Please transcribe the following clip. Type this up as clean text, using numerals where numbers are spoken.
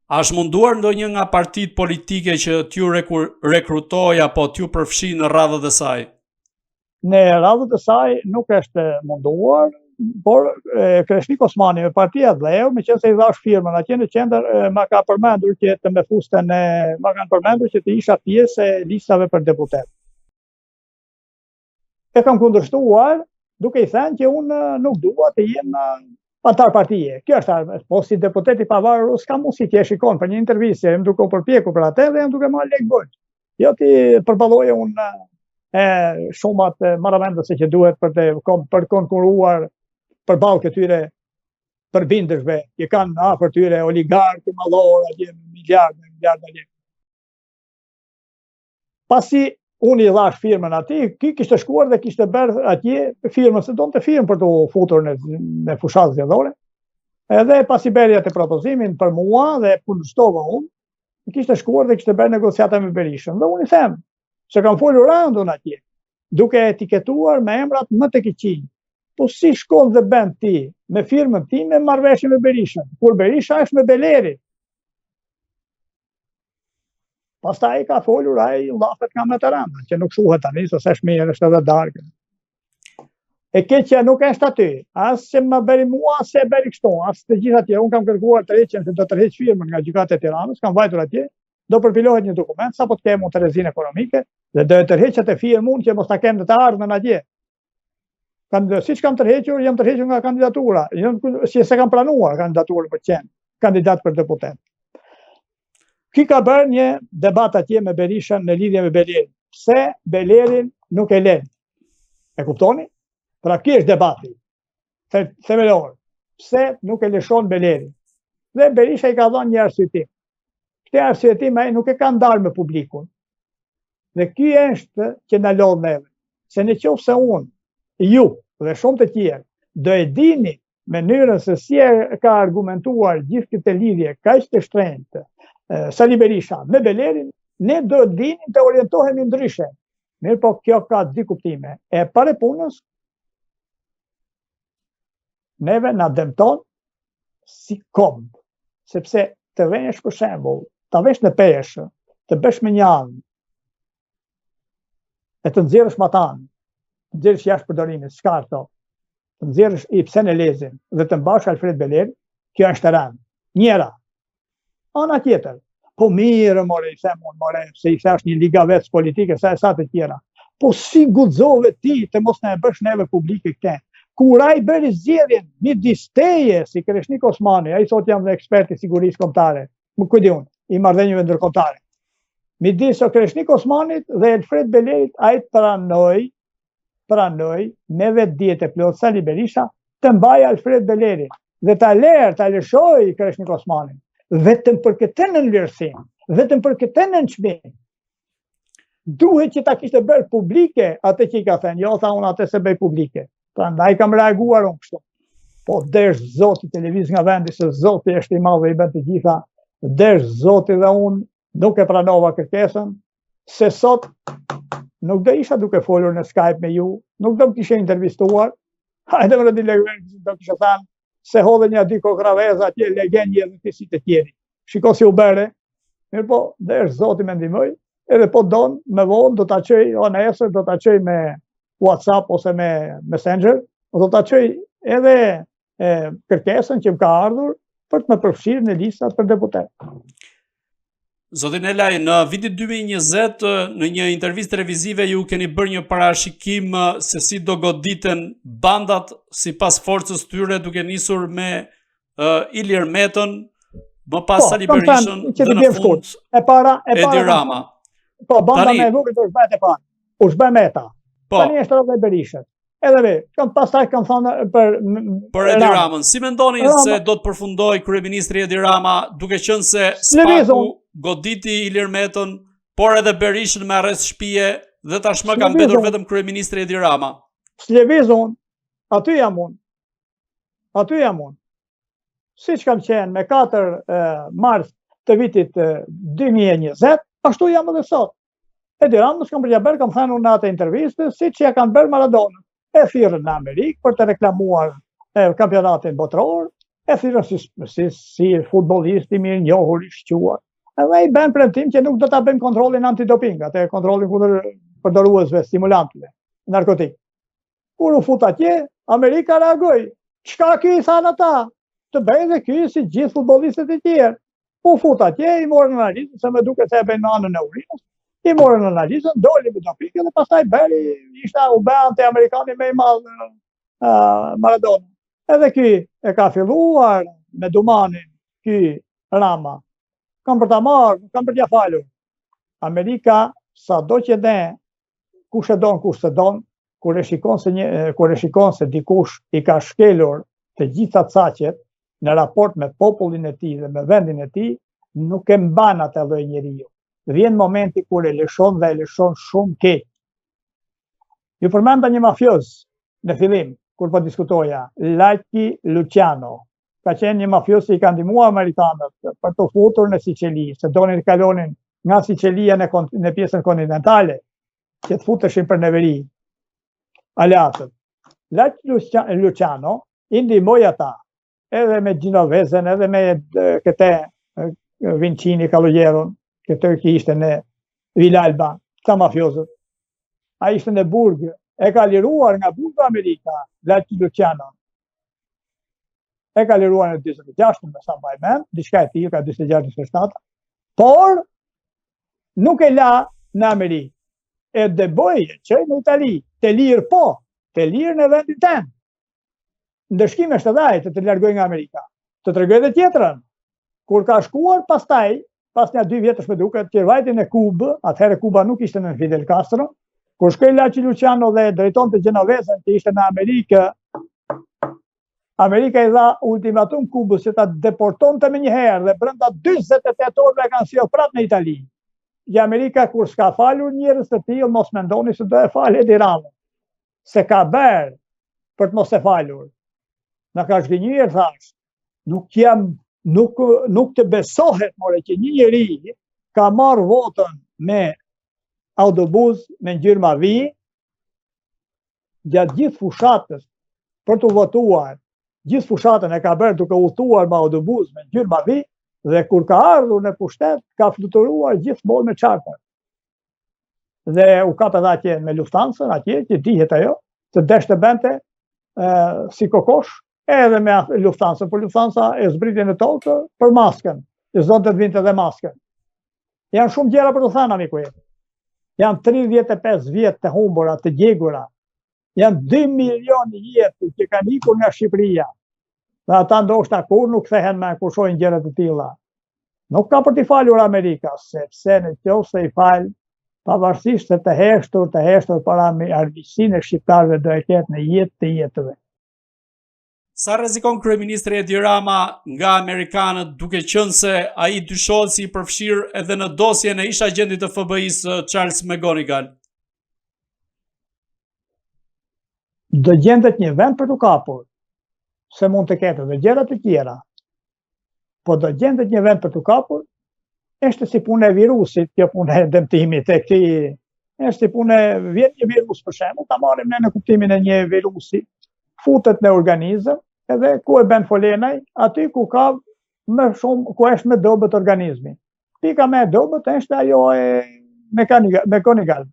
A është munduar ndonjë nga partitë politike që t'ju rekrutoj apo t'ju përfshi në radhët e saj? Në radhët e saj nuk është munduar, por Kreshnik Osmani me partia Dheu, me qenë se i dhash firmën atje në qendër, ma ka përmendur që të me fusten, ma kanë përmendur që të isha pjesë e listave për deputet. E kam kundërshtuar, duke i thënë që unë nuk dua të jem antar partije. Kjo është, po si deputet i pavarur, s'ka mundësi që e shikon për një intervistë, jam duke u përpjekur për atë dhe jam duke marrë lek bëjt. Jo ti përballoje unë shumat maramendëse që duhet për konkuruar përballë këtyre përbindëshve, që kanë afër tyre oligarkë, mallorë, atje miliardë lekë. Pasi unë i dhash firmën ati, ki kishte shkuar dhe kishte bërë atje firmën, se donë të firmë për të futur në fushat zgjedhore. Edhe pasi beri atë propozimin për mua dhe kundërshtova unë, kishte shkuar dhe kishte bërë negociata me Berishën. Dhe unë i them, se kam folur randun atje, duke etiketuar me emrat më të keqinj. Po si shkon dhe bën ti me firmën ti me marrëveshje me Berishën, kur Berisha është me Beleri. Pastaj ka folur ai llafet nga me të rënda, që nuk thuhet tani, se është mirë, është edhe darkë. E keqja nuk është aty, as se më bëri mua, as se bëri kështu, as të gjithë atje. Unë kam kërkuar tërheqjen, se do tërheq firmën nga gjykata e Tiranës, kam vajtur atje, do përpilohet një dokument, sapo të kemë Terezinë ekonomike, dhe do e tërheqet e firmën që mos ta kemë të ardhmen atje. Siç kam tërhequr, jam tërhequr nga kandidatura, si se kam planuar kandidaturën për qenë kandidat për deputet. Ki ka bërë një debat atje me Berishën në lidhje me Belerin. Pse Belerin nuk e len? E kuptoni? Pra ki është debati themelor. Pse nuk e lëshon Belerin? Dhe Berisha i ka dhënë një arsyetim. Këtë arsyetim ai nuk e ka ndarë me publikun. Dhe ky është që na lodh neve. Se nëse unë, ju dhe shumë të tjerë do e dini mënyrën se si ka argumentuar gjithë këtë lidhje kaq të shtrenjtë Sali Berisha me Belerin, ne do të dinim të orientohemi ndryshe. Mirë po kjo ka dy kuptime. E pare punës, neve na dëmton si kombë, sepse të vesh për shembull, ta vesh në peshë, të bësh me një anë, e të nxjerrësh matan, të nxjerrësh jashtë përdorimit, s'ka ato, të nxjerrësh Ibsen e Lezin dhe të mbash Alfred Beler, kjo është rënd. Njëra. Ana tjetër, po mirë more, i them unë more, se i thash një liga vetës politike, sa të tjera. Po si guxove ti të mos na e bësh neve publike këtë? Kur ai bëri zgjedhjen midis teje si Kreshnik Osmani, ai sot jam dhe ekspert i sigurisë kombëtare, më kujdi unë, i marrëdhënieve ndërkombëtare. Midis Kreshnik Osmanit dhe Alfred Belerit, ai pranoi me vetdije plot Sali Berisha të mbajë Alfred Belerin dhe ta lëshoi Kreshnik Osmanin. Vetëm për këtë nënvlerësim, vetëm për këtë nënçmim. Duhet që ta kishte bërë publike atë që i ka thënë, jo tha unë atë se bëj publike. Prandaj kam reaguar unë kështu. Po desh Zoti televiz nga vendi, se Zoti është i madh dhe i bën të gjitha. Desh Zoti dhe unë nuk e pranova kërkesën, se sot nuk do isha duke folur në Skype me ju, nuk do më kishe intervistuar. Hajde më rëdi do kishe thënë, se hodhe një dy kokraveza atje, legendje dhe të si të tjeri. Shiko si u bere, mirë po, dhe është Zoti me ndihmoj, edhe po donë, me vonë, do të qëj, o në esër, do të qëj me WhatsApp ose me Messenger, do të qëj edhe kërkesën që më ka ardhur për të me përfshirë në listat për deputet. Zotin Elaj, në vitin 2020, në një intervistë televizive, ju keni bërë një parashikim se si do goditen bandat sipas forcës tyre, duke nisur me Ilir Metën, më pas Sali Berishën dhe në fund Edi Rama. Po, banda me vukit është bëhet e parë, është bëhet Meta. Tani është rrëve Berishën. Edhe ve, pastaj kam thënë për Edi Ramën. Si mendoni se do të përfundoj kryeministri Edi Rama, duke qenë se spaku goditi Ilir Metën, por edhe Berishën me arrest shtëpie dhe tashmë ka mbetur vetëm kryeministri Edi Rama? S'lëvizon, aty jam unë. Siç kam qenë me 4 mars të vitit 2020, ashtu jam edhe sot. Edi Ramës kam bërë, kam thënë unë atë intervistë, siç ja kanë bërë Maradona. E thirrën në Amerikë për të reklamuar kampionatin botror, e thirrën si futbollist i mirë njohur i shquar. Edhe i bën premtim që nuk do ta bëjmë kontrollin antidoping, atë kontrollin kundër përdoruesve stimulantëve, narkotik. Kur u fut atje, Amerika reagoi. Çka ky i thanë ata? Të bëjë dhe ky si gjithë futbollistët e tjerë. U fut atje, i morën analizën, se më duket se e bëjnë në anën e urinës. I morën analizën, doli me doping dhe pastaj bëri, u bë anti-amerikani më i madh Maradona. Edhe ky e ka filluar me dumanin, ky Rama. Kam për ta marrë, kam për t'ja falur. Amerika, sado që ne, kush e don, kur e shikon se dikush i ka shkelur të gjitha caqet në raport me popullin e tij dhe me vendin e tij, nuk e mban atë lloj njeriu. Vjen momenti kur e lëshon dhe e lëshon shumë keq. Ju përmenda një mafioz në fillim, kur po diskutoja, Lucky Luciano. Ka qenë një mafioz që i ka ndihmuar amerikanët për të futur në Siçeli, se donin të kalonin nga Siçelia në pjesën kontinentale, që të futeshin për neveri. Aleatët. Lucky Luciano i ndihmoi ata, edhe me Gjinovezën, edhe me këte Vincini Calogero, këtë që ishte në Villalba, këta mafiozët. A ishte në Burg, e ka liruar nga Burg Amerika, Lucky Luciano. E ka liruar në 26, me sa mbaj mend, diçka e tillë, ka 26-27, por nuk e la në Amerikë. E deboj që në Itali, të lirë po, të lirë në vendin ten. Ndëshkime është edhe të largoj nga Amerika. Të tregoj edhe tjetrën. Kur ka shkuar pastaj, pas një 2 vjetësh me duket, që vajti në Kubë, atëherë Kuba nuk ishte në Fidel Castro, kur shkoi Lucky Luciano dhe drejton të Gjenovezën që ishte në Amerikë, Amerika i dha ultimatum Kubës që ta deportonte me njëherë dhe brenda 48 orëve kanë sjellë prapë në Itali. Ja Amerika kur s'ka falur njerëz të tillë, mos mendoni se do e falë Edi Rama. Se ka bërë për të mos e falur. Na ka zgënjur thash. Nuk të besohet more që një njeri ka marrë votën me autobus me ngjyrë mavi gjatë gjithë fushatës për të votuar. Gjithë fushatën e ka bërë duke udhëtuar me autobus me ngjyrë mavi dhe kur ka ardhur në pushtet ka fluturuar gjithmonë me charter. Dhe u kap edhe atje me Lufthansa, atje që dihet ajo, se desh të bente si kokosh edhe me Lufthansa, por Lufthansa e zbriti në tokë për maskën, që zonte të vinte edhe maskën. Janë shumë gjëra për të thënë, amiku jem. Janë 35 vjet të humbura, të gjegura. Janë 2 milion jetë që kanë ikur nga Shqipëria. Dhe ata ndoshta kur nuk kthehen me kur shohin gjëra të tilla. Nuk ka për t'i falur Amerika, sepse në qoftë se i fal, pavarësisht se të heshtur para armiqësinë e shqiptarëve do e ketë në jetë të jetëve. Sa rrezikon kryeministri Edi Rama nga amerikanët, duke qenë se ai dyshohet si i përfshirë edhe në dosjen e ish agentit të FBI-s Charles McGonigal? Do gjendet një vend për t'u kapur, se mund të ketë edhe gjëra të tjera. Po do gjendet një vend për t'u kapur, është si punë e virusit, kjo punë e dëmtimit e këtij, është si punë vjen një virus për shembull, ta marrim ne në kuptimin e një virusi, futet në organizëm, edhe ku e bën folenaj, aty ku ka më shumë, ku është më dobët organizmi. Pika më e dobët është ajo e McGonigal.